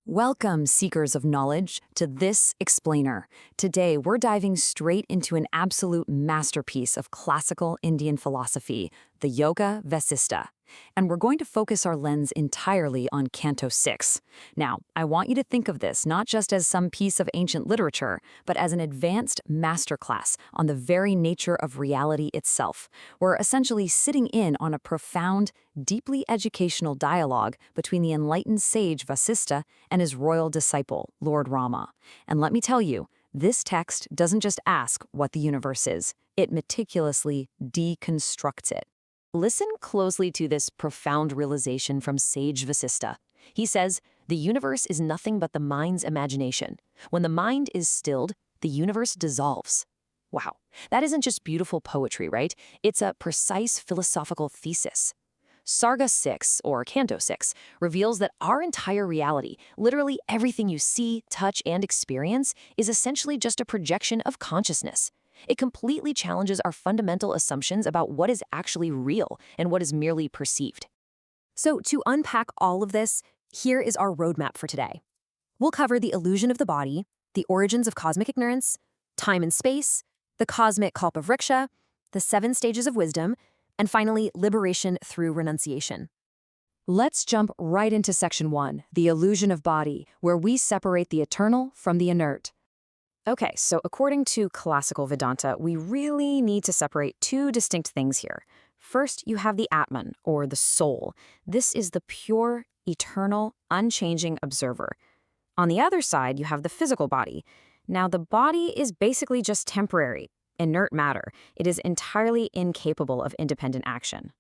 Welcome, seekers of knowledge, to this explainer. Today, we're diving straight into an absolute masterpiece of classical Indian philosophy, the Yoga Vasistha. And we're going to focus our lens entirely on Canto 6. Now, I want you to think of this not just as some piece of ancient literature, but as an advanced masterclass on the very nature of reality itself. We're essentially sitting in on a profound, deeply educational dialogue between the enlightened sage Vasistha and his royal disciple, Lord Rama. And let me tell you, this text doesn't just ask what the universe is, it meticulously deconstructs it. Listen closely to this profound realization from sage Vasistha. He says, the universe is nothing but the mind's imagination. When the mind is stilled, the universe dissolves. Wow, that isn't just beautiful poetry, right? It's a precise philosophical thesis. Sarg-6, or Canto 6, reveals that our entire reality, literally everything you see, touch, and experience, is essentially just a projection of consciousness. It completely challenges our fundamental assumptions about what is actually real and what is merely perceived. So to unpack all of this, here is our roadmap for today. We'll cover the illusion of the body, the origins of cosmic ignorance, time and space, the cosmic kalpavriksha, the 7 stages of wisdom, and finally, liberation through renunciation. Let's jump right into Section 1, the illusion of body, where we separate the eternal from the inert. Okay, so according to classical Vedanta, we really need to separate 2 distinct things here. First, you have the Atman, or the soul. This is the pure, eternal, unchanging observer. On the other side, you have the physical body. Now, the body is basically just temporary, inert matter. It is entirely incapable of independent action.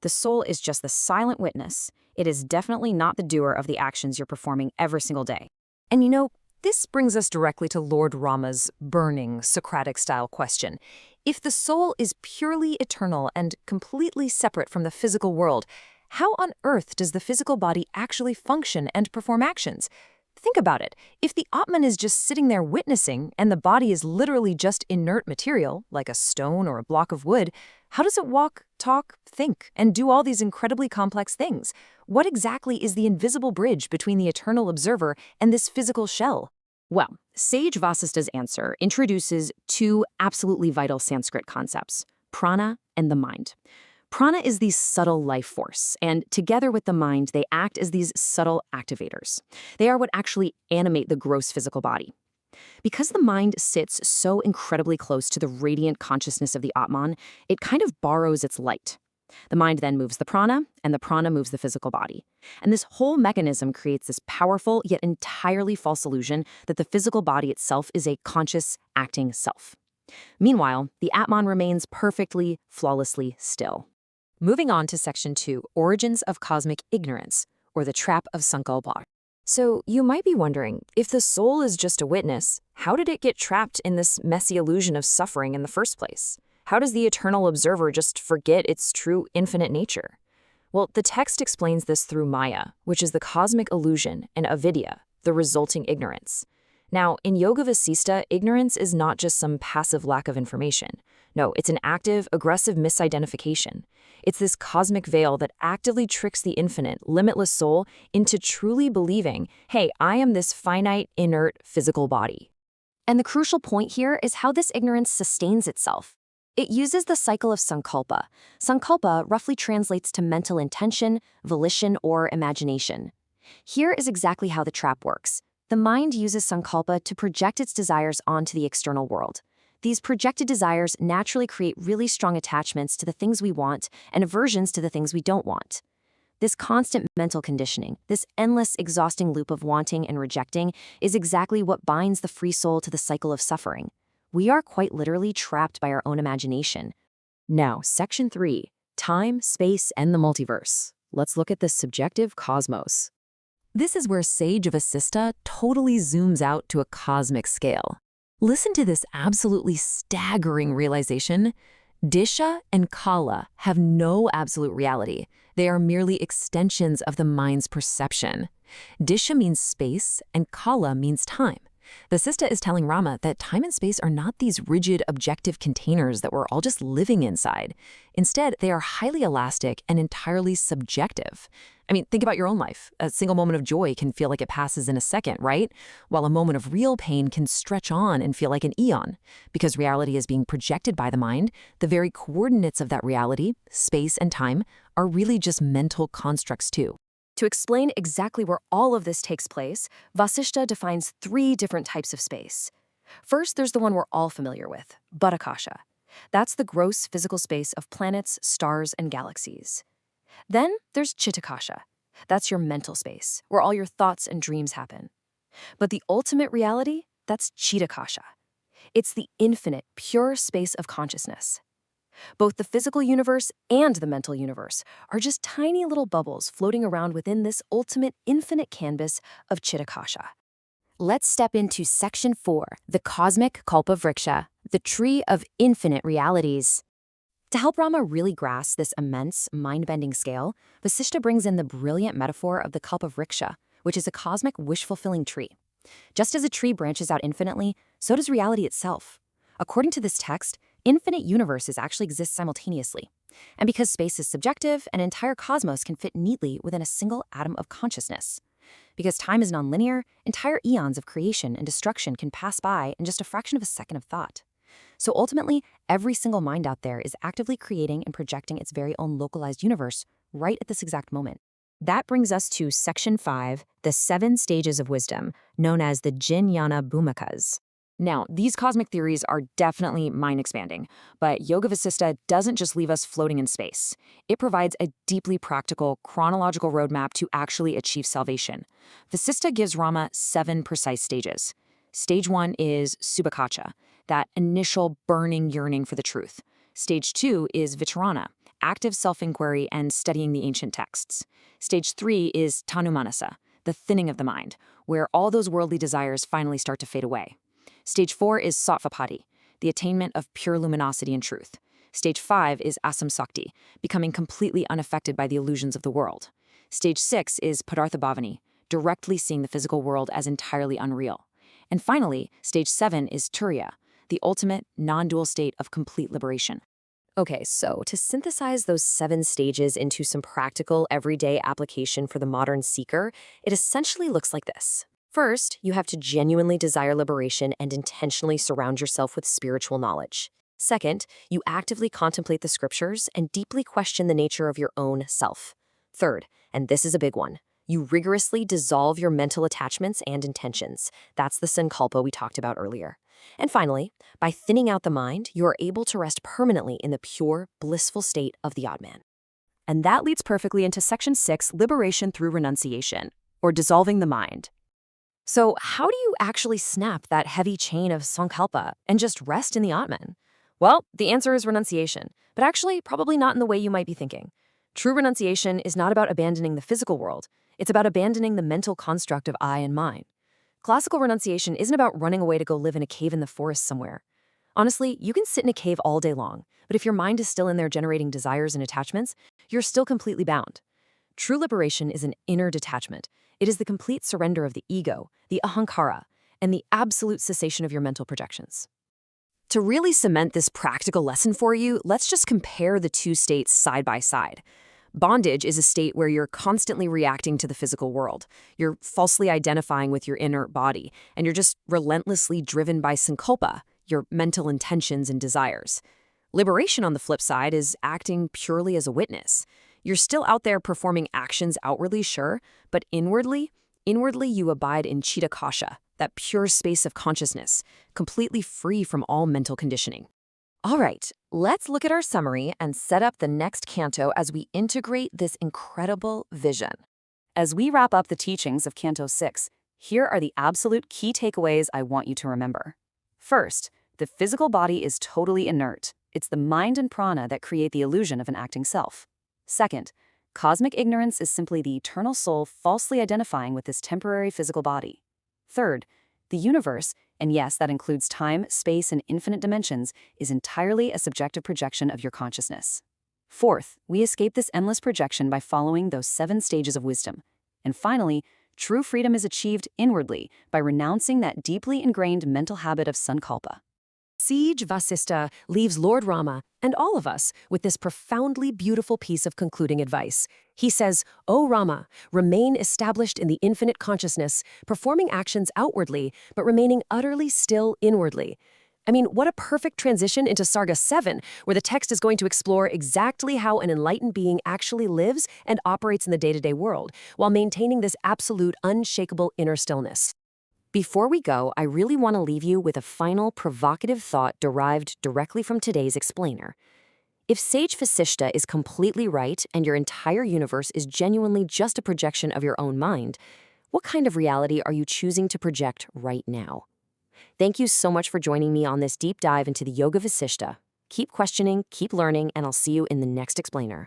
The soul is just the silent witness. It is definitely not the doer of the actions you're performing every single day. And you know, this brings us directly to Lord Rama's burning Socratic-style question. If the soul is purely eternal and completely separate from the physical world, how on earth does the physical body actually function and perform actions? Think about it. If the Atman is just sitting there witnessing and the body is literally just inert material, like a stone or a block of wood, how does it walk, talk, think, and do all these incredibly complex things? What exactly is the invisible bridge between the eternal observer and this physical shell? Well, sage Vasistha's answer introduces 2 absolutely vital Sanskrit concepts, prana and the mind. Prana is the subtle life force, and together with the mind, they act as these subtle activators. They are what actually animate the gross physical body. Because the mind sits so incredibly close to the radiant consciousness of the Atman, it kind of borrows its light. The mind then moves the prana, and the prana moves the physical body. And this whole mechanism creates this powerful yet entirely false illusion that the physical body itself is a conscious, acting self. Meanwhile, the Atman remains perfectly, flawlessly still. Moving on to Section 2, Origins of Cosmic Ignorance, or the Trap of Sankalpa. So you might be wondering, if the soul is just a witness, how did it get trapped in this messy illusion of suffering in the first place? How does the eternal observer just forget its true infinite nature? Well, the text explains this through Maya, which is the cosmic illusion, and avidya, the resulting ignorance. Now, in Yoga Vasistha, ignorance is not just some passive lack of information. No, it's an active, aggressive misidentification. It's this cosmic veil that actively tricks the infinite, limitless soul into truly believing, hey, I am this finite, inert, physical body. And the crucial point here is how this ignorance sustains itself. It uses the cycle of sankalpa. Sankalpa roughly translates to mental intention, volition, or imagination. Here is exactly how the trap works. The mind uses sankalpa to project its desires onto the external world. These projected desires naturally create really strong attachments to the things we want and aversions to the things we don't want. This constant mental conditioning, this endless, exhausting loop of wanting and rejecting, is exactly what binds the free soul to the cycle of suffering. We are quite literally trapped by our own imagination. Now, Section 3, Time, Space, and the Multiverse. Let's look at the subjective cosmos. This is where sage Vasistha totally zooms out to a cosmic scale. Listen to this absolutely staggering realization. Disha and Kala have no absolute reality. They are merely extensions of the mind's perception. Disha means space, and Kala means time. Vasistha is telling Rama that time and space are not these rigid, objective containers that we're all just living inside. Instead, they are highly elastic and entirely subjective. I mean, think about your own life. A single moment of joy can feel like it passes in a second, right? While a moment of real pain can stretch on and feel like an eon. Because reality is being projected by the mind, the very coordinates of that reality, space and time, are really just mental constructs too. To explain exactly where all of this takes place, Vashishtha defines 3 different types of space. First, there's the one we're all familiar with, Buddhakasha. That's the gross physical space of planets, stars, and galaxies. Then there's Chittakasha. That's your mental space, where all your thoughts and dreams happen. But the ultimate reality, that's Chittakasha. It's the infinite, pure space of consciousness. Both the physical universe and the mental universe are just tiny little bubbles floating around within this ultimate infinite canvas of Chittakasha. Let's step into Section 4, the Cosmic Kalpavriksha, the Tree of Infinite Realities. To help Rama really grasp this immense, mind-bending scale, Vasishtha brings in the brilliant metaphor of the Kalpavriksha, which is a cosmic wish-fulfilling tree. Just as a tree branches out infinitely, so does reality itself. According to this text, infinite universes actually exist simultaneously. And because space is subjective, an entire cosmos can fit neatly within a single atom of consciousness. Because time is nonlinear, entire eons of creation and destruction can pass by in just a fraction of a second of thought. So ultimately, every single mind out there is actively creating and projecting its very own localized universe right at this exact moment. That brings us to Section 5, the 7 stages of wisdom, known as the Jnana Bhumikas. Now, these cosmic theories are definitely mind-expanding, but Yoga Vasistha doesn't just leave us floating in space. It provides a deeply practical, chronological roadmap to actually achieve salvation. Vasistha gives Rama 7 precise stages. Stage 1 is Subhakacha, that initial burning yearning for the truth. Stage 2 is Vitarana, active self-inquiry and studying the ancient texts. Stage 3 is Tanumanasa, the thinning of the mind, where all those worldly desires finally start to fade away. Stage 4 is Sattvapati, the attainment of pure luminosity and truth. Stage 5 is Asamsakti, becoming completely unaffected by the illusions of the world. Stage 6 is Padarthabhavani, directly seeing the physical world as entirely unreal. And finally, Stage 7 is Turiya, the ultimate, non-dual state of complete liberation. Okay, so to synthesize those 7 stages into some practical, everyday application for the modern seeker, it essentially looks like this. First, you have to genuinely desire liberation and intentionally surround yourself with spiritual knowledge. Second, you actively contemplate the scriptures and deeply question the nature of your own self. Third, and this is a big one, you rigorously dissolve your mental attachments and intentions. That's the sankalpa we talked about earlier. And finally, by thinning out the mind, you are able to rest permanently in the pure, blissful state of the Atman. And that leads perfectly into Section 6, Liberation through Renunciation, or dissolving the mind. So how do you actually snap that heavy chain of sankalpa and just rest in the Atman? Well, the answer is renunciation, but actually probably not in the way you might be thinking. True renunciation is not about abandoning the physical world. It's about abandoning the mental construct of I and mine. Classical renunciation isn't about running away to go live in a cave in the forest somewhere. Honestly, you can sit in a cave all day long, but if your mind is still in there generating desires and attachments, you're still completely bound. True liberation is an inner detachment. It is the complete surrender of the ego, the ahankara, and the absolute cessation of your mental projections. To really cement this practical lesson for you, let's just compare the 2 states side by side. Bondage is a state where you're constantly reacting to the physical world. You're falsely identifying with your inert body, and you're just relentlessly driven by sankalpa, your mental intentions and desires. Liberation, on the flip side, is acting purely as a witness. You're still out there performing actions outwardly, sure, but inwardly you abide in Chittakasha, that pure space of consciousness, completely free from all mental conditioning. All right, let's look at our summary and set up the next canto as we integrate this incredible vision. As we wrap up the teachings of Canto 6, here are the absolute key takeaways I want you to remember. First, the physical body is totally inert. It's the mind and prana that create the illusion of an acting self. Second, cosmic ignorance is simply the eternal soul falsely identifying with this temporary physical body. Third, the universe, and yes, that includes time, space, and infinite dimensions, is entirely a subjective projection of your consciousness. Fourth, we escape this endless projection by following those 7 stages of wisdom. And finally, true freedom is achieved inwardly by renouncing that deeply ingrained mental habit of sankalpa. Sage Vasistha leaves Lord Rama and all of us with this profoundly beautiful piece of concluding advice. He says, "O Rama, remain established in the infinite consciousness, performing actions outwardly, but remaining utterly still inwardly." I mean, what a perfect transition into Sarg-7, where the text is going to explore exactly how an enlightened being actually lives and operates in the day-to-day world, while maintaining this absolute, unshakable inner stillness. Before we go, I really want to leave you with a final provocative thought derived directly from today's explainer. If Sage Vasishta is completely right and your entire universe is genuinely just a projection of your own mind, what kind of reality are you choosing to project right now? Thank you so much for joining me on this deep dive into the Yoga Vasishta. Keep questioning, keep learning, and I'll see you in the next explainer.